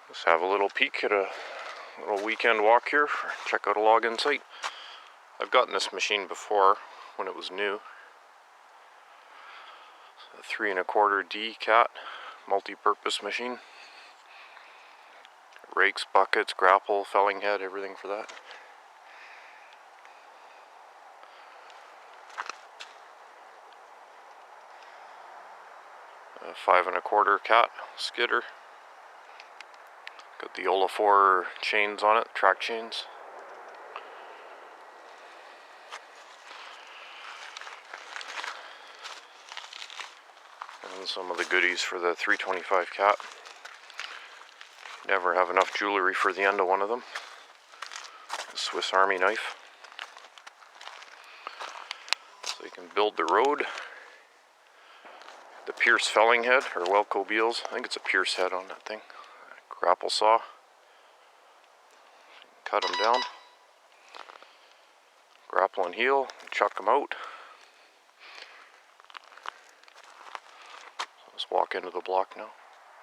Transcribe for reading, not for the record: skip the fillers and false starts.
Let's have a little peek at a little weekend walk here. Check out a log-in site. I've gotten this machine before when it was new. It's a 3 1/4 D cat multi-purpose machine. Rakes, buckets, grapple, felling head, everything for that. A 5 1/4 cat skidder. Got the Olafore chains on it, track chains. And some of the goodies for the 325 cat. Never have enough jewelry for the end of one of them. A Swiss Army knife. So you can build the road. The Pierce felling head, or Welco beals. I think it's a Pierce head on that thing. Grapple saw. Cut them down. Grapple and heel. Chuck them out. Let's walk into the block now.